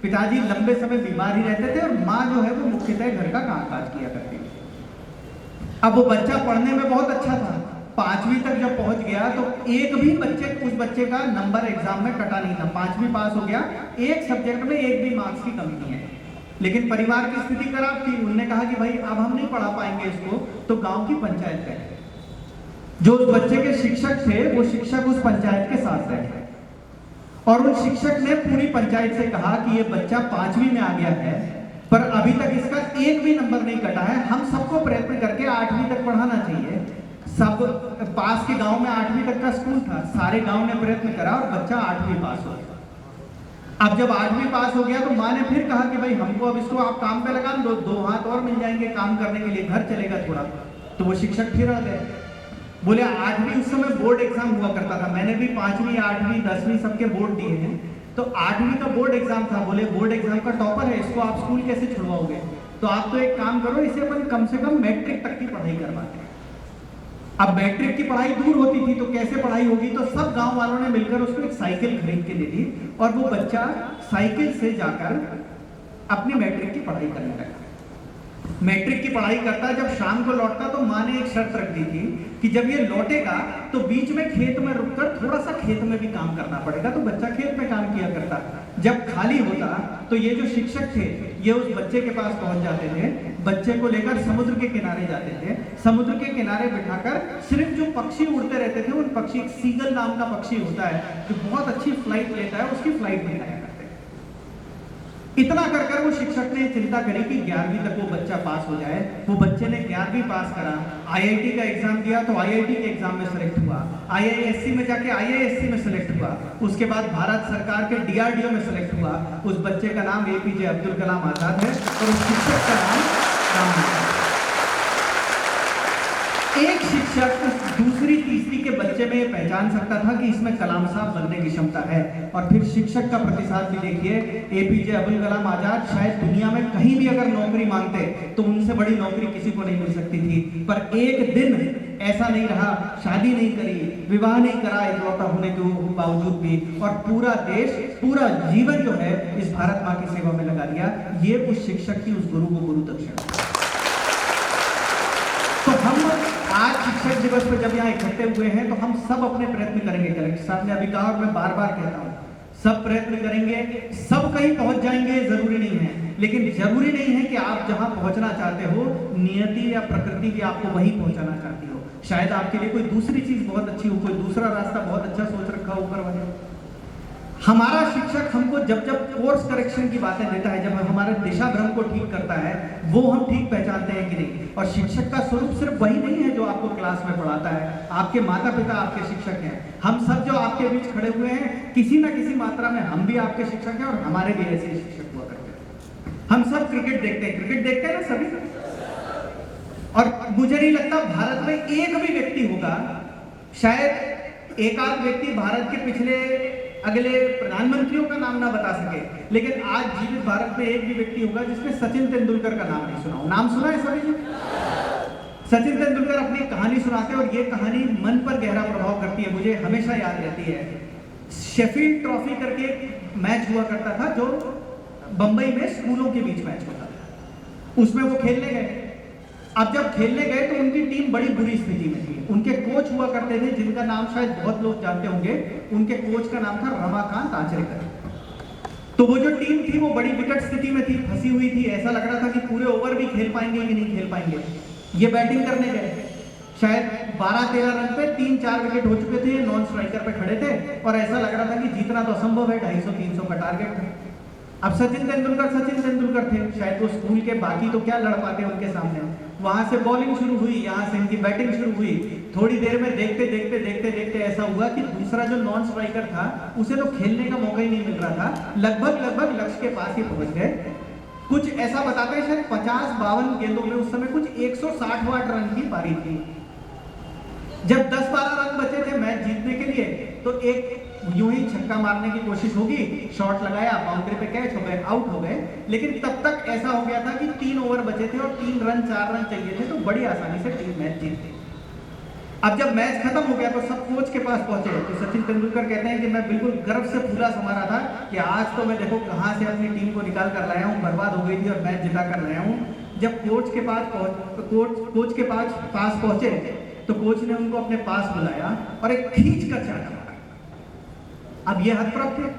पिताजी लंबे समय बीमार ही रहते थे और माँ जो है वो मुख्यतः घर का कामकाज किया करती थी। अब वो बच्चा पढ़ने में बहुत अच्छा था, 5वीं तक जब पहुंच गया तो एक भी उस बच्चे का नंबर एग्जाम में कटा नहीं था। 5वीं पास हो गया, एक सब्जेक्ट में एक भी मार्क्स की कमी नहीं है। लेकिन परिवार की स्थिति खराब थी। उन्होंने कहा कि भाई अब हम नहीं पढ़ा पाएंगे इसको, तो गांव की पंचायत गए। जो उस बच्चे के शिक्षक थे वो शिक्षक उस पंचायत के साथ बैठे और उन शिक्षक ने पूरी पंचायत से कहा कि ये बच्चा 5वीं में आ गया है पर अभी तक इसका एक भी नंबर नहीं कटा है। हम सबको प्रयत्न करके 8वीं तक पढ़ाना चाहिए। सब पास के गांव में 8वीं तक का स्कूल था, सारे गांव ने प्रयत्न करा और बच्चा 8वीं पास हो गया। अब जब 8वीं पास हो गया तो माँ ने फिर कहा कि भाई हमको अब इसको आप काम पे लगा दो, 2 हाथ और मिल जाएंगे काम करने के लिए, घर चलेगा थोड़ा। तो वो शिक्षक फिर आ गए, बोले 8वीं, उस समय बोर्ड एग्जाम हुआ करता था, मैंने भी 5वीं 8वीं 10वीं सबके बोर्ड दिए हैं, तो 8वीं का बोर्ड एग्जाम था। बोले बोर्ड एग्जाम का टॉपर है, इसको आप स्कूल कैसे छुड़वाओगे? तो आप तो एक काम करो, इसे अपन कम से कम मैट्रिक तक की पढ़ाई करवाते हैं। अब मैट्रिक की पढ़ाई दूर होती थी तो कैसे पढ़ाई होगी? तो सब गांव वालों ने मिलकर उसको एक साइकिल खरीद के दे दी और वो बच्चा साइकिल से जाकर अपनी मैट्रिक की पढ़ाई करने लगा। मैट्रिक की पढ़ाई करता, जब शाम को लौटता तो माँ ने एक शर्त रख दी थी कि जब ये लौटेगा तो बीच में खेत में रुककर थोड़ा सा खेत में भी काम करना पड़ेगा। तो बच्चा खेत में काम किया करता। जब खाली होता तो ये जो शिक्षक थे ये उस बच्चे के पास पहुंच जाते थे, बच्चे को लेकर समुद्र के किनारे जाते थे, समुद्र के किनारे बिठाकर सिर्फ जो पक्षी उड़ते रहते थे उन पक्षी, एक सीगल नाम का पक्षी होता है जो बहुत अच्छी फ्लाइट लेता है, उसकी फ्लाइट दिखाया करते। इतना कर कर वो शिक्षक ने चिंता करी कि 11वीं तक वो बच्चा पास हो जाए। वो बच्चे ने 11वीं पास करा, आईआईटी का एग्जाम दिया तो आईआईटी के एग्जाम में सेलेक्ट हुआ, आईआईएससी में जाके आईआईएससी में सेलेक्ट हुआ, उसके बाद भारत सरकार के डीआरडीओ में सेलेक्ट हुआ। उस बच्चे का नाम एपीजे अब्दुल कलाम आजाद है और उस शिक्षक का नाम राम। एक शिक्षक दूसरी तीसरी के बच्चे में ये पहचान सकता था कि इसमें कलाम साहब बनने की क्षमता है। और फिर शिक्षक का प्रतिसाद भी देखिए, एपीजे अब्दुल कलाम आजाद शायद दुनिया में कहीं भी अगर नौकरी मांगते तो उनसे बड़ी नौकरी किसी को नहीं मिल सकती थी, पर एक दिन ऐसा नहीं रहा, शादी नहीं करी, विवाह नहीं करा इकलौता होने के बावजूद भी, और पूरा देश, पूरा जीवन जो है इस भारत माँ की सेवा में लगा दिया। ये उस शिक्षक की, उस गुरु को गुरु दक्षिणा। तो हम आज शिक्षक दिवस पर जब यहाँ इकट्ठे हुए हैं तो हम सब अपने प्रयत्न करेंगे। कलेक्टर साहब ने अभी कहा और मैं बार बार कहता हूँ, सब प्रयत्न करेंगे, सब कहीं पहुंच जाएंगे जरूरी नहीं है, लेकिन जरूरी नहीं है कि आप जहां पहुंचना चाहते हो नियति या प्रकृति भी आपको वहीं पहुंचाना चाहती हो। शायद आपके लिए कोई दूसरी चीज बहुत अच्छी हो, कोई दूसरा रास्ता बहुत अच्छा सोच रखा हो ऊपर वाले। हमारा शिक्षक हमको जब जब कोर्स करेक्शन की बातें देता है, जब हमारे दिशा भ्रम को ठीक करता है, वो हम ठीक पहचानते हैं कि नहीं। और शिक्षक का स्वरूप सिर्फ वही नहीं है जो आपको क्लास में पढ़ाता है, आपके माता पिता आपके शिक्षक हैं। हम सब जो आपके बीच खड़े हुए हैं, किसी ना किसी मात्रा में हम भी आपके शिक्षक हैं और हमारे भी ऐसे शिक्षक हुआ करते हैं। हम सब क्रिकेट देखते हैं, क्रिकेट देखते हैं ना सभी, और मुझे नहीं लगता भारत में एक भी व्यक्ति होगा, शायद एक आध व्यक्ति भारत के पिछले अगले प्रधानमंत्रियों का नाम ना बता सके, लेकिन आज जीवित भारत में एक भी व्यक्ति होगा जिसने सचिन तेंदुलकर का नाम नहीं सुना हो। नाम सुना है सभी? सचिन तेंदुलकर अपनी कहानी सुनाते हैं और ये कहानी मन पर गहरा प्रभाव करती है, मुझे हमेशा याद रहती है। शेफील्ड ट्रॉफी करके मैच हुआ करता था जो बंबई में स्कूलों के बीच मैच होता था, उसमें वो खेलने गए। अब जब खेलने गए तो उनकी टीम बड़ी बुरी स्थिति में थी। उनके कोच हुआ करते थे जिनका नाम शायद बहुत लोग जानते होंगे, उनके कोच का नाम था रमाकांत आचरेकर। तो वो जो टीम थी वो बड़ी विकट स्थिति में थी, फंसी हुई थी, ऐसा लग रहा था कि पूरे ओवर भी खेल पाएंगे कि नहीं खेल पाएंगे। ये बैटिंग करने गए, शायद 12-13 रन पे 3-4 विकेट हो चुके थे, नॉन स्ट्राइकर पे खड़े थे और ऐसा लग रहा था कि जीतना तो असंभव है, 250-300 का टारगेट था। अब सचिन तेंदुलकर थे, शायद वो स्कूल के बाकी तो क्या लड़ पाते उनके सामने। वहां से बॉलिंग शुरू हुई, यहाँ से इनकी बैटिंग शुरू हुई। थोड़ी देर में देखते ऐसा हुआ कि दूसरा जो नॉन स्ट्राइकर था उसे तो खेलने का मौका ही नहीं मिल रहा था। लगभग लक्ष्य के पास ही पहुंच गए। कुछ ऐसा बताते हैं शायद 50-52 गेंदों में उस समय कुछ 160 रन की पारी थी। जब 10-12 रन बचे थे मैच जीतने के लिए, तो एक यूं ही छक्का मारने की कोशिश होगी, शॉट लगाया, बाउंड्री पे कैच हो गए, आउट हो गए। लेकिन तब तक ऐसा हो गया था कि 3 ओवर बचे थे और 3 रन 4 रन चाहिए थे, तो बड़ी आसानी से टीम मैच जीत गई। अब जब मैच खत्म हो गया तो सब कोच के पास पहुंचे तो सचिन तेंदुलकर कहते हैं कि मैं बिल्कुल गर्व से फूला समा रहा था कि आज तो मैं देखो कहां से अपनी टीम को निकाल कर लाया हूं, बर्बाद हो गई थी और मैच जिता कर लाया हूं। जब कोच के पास पहुंचे तो कोच ने उनको अपने पास बुलाया और एक खींच कर चाटा मारा। अब ये हदप्रभ थे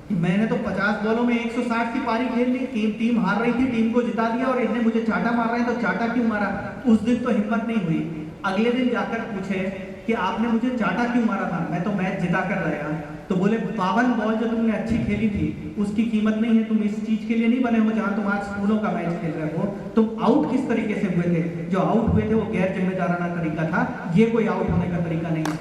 कि मैंने तो 50 बॉलों में 160 की पारी खेल ली, टीम हार रही थी, टीम को जिता दिया और इन्हें मुझे चाटा मार रहे हैं, तो चाटा क्यों मारा? उस दिन तो हिम्मत नहीं हुई। अगले दिन जाकर पूछे कि आपने मुझे चाटा क्यों मारा था? मैं तो मैच जिता कर लाया। तो बोले 52 बॉल जो तुमने अच्छी खेली थी उसकी कीमत नहीं है, तुम इस चीज के लिए नहीं बने हो जहां तुम आज स्कूलों का मैच खेल रहे हो। तुम आउट किस तरीके से हुए थे? जो आउट हुए थे वो गैर जिम्मेदाराना तरीका था, ये कोई आउट होने का तरीका नहीं है।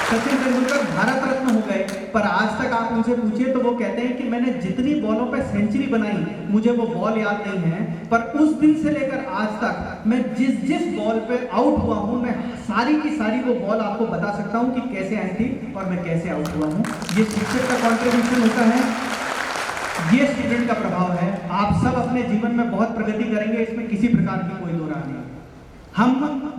सचिन तेंदुलकर भारत रत्न हो गए, पर आज तक आप उनसे पूछिए तो वो कहते हैं कि मैंने जितनी बॉलों पे सेंचुरी बनाई मुझे वो बॉल याद नहीं है, पर उस दिन से लेकर आज तक मैं जिस बॉल पे आउट हुआ हूं मैं सारी की सारी वो बॉल आपको बता सकता हूं कि कैसे आई थी और मैं कैसे आउट हुआ हूं। ये शिक्षक का कॉन्ट्रीब्यूशन होता है, ये स्टूडेंट का प्रभाव है। आप सब अपने जीवन में बहुत प्रगति करेंगे, इसमें किसी प्रकार की कोई दो राय नहीं। हम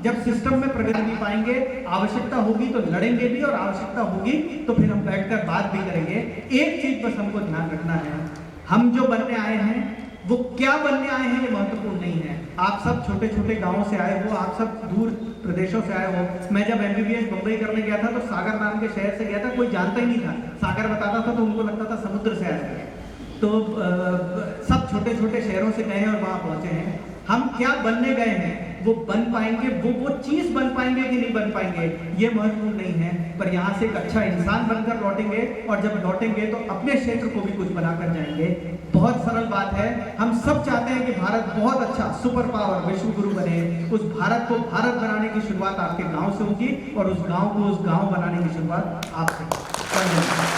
जब सिस्टम में प्रगति नहीं पाएंगे, आवश्यकता होगी तो लड़ेंगे भी और आवश्यकता होगी तो फिर हम बैठकर बात भी करेंगे। एक चीज बस हमको ध्यान रखना है, हम जो बनने आए हैं वो क्या बनने आए हैं ये महत्वपूर्ण नहीं है। आप सब छोटे छोटे गांवों से आए हो, आप सब दूर प्रदेशों से आए हो। मैं जब MBBS बंबई करने गया था तो सागर नाम के शहर से गया था, कोई जानता ही नहीं था। सागर बताता था तो उनको लगता था समुद्र से आए हैं। तो सब छोटे छोटे शहरों से गए और वहां पहुंचे हैं। हम क्या बनने गए हैं वो बन पाएंगे, वो चीज बन पाएंगे कि नहीं बन पाएंगे ये महत्वपूर्ण नहीं है, पर यहाँ से एक अच्छा इंसान बनकर लौटेंगे और जब लौटेंगे तो अपने क्षेत्र को भी कुछ बनाकर जाएंगे। बहुत सरल बात है, हम सब चाहते हैं कि भारत बहुत अच्छा सुपर पावर विश्व गुरु बने। उस भारत को भारत बनाने की शुरुआत आपके गांव से होगी और उस गांव को उस गांव बनाने की शुरुआत आपसे।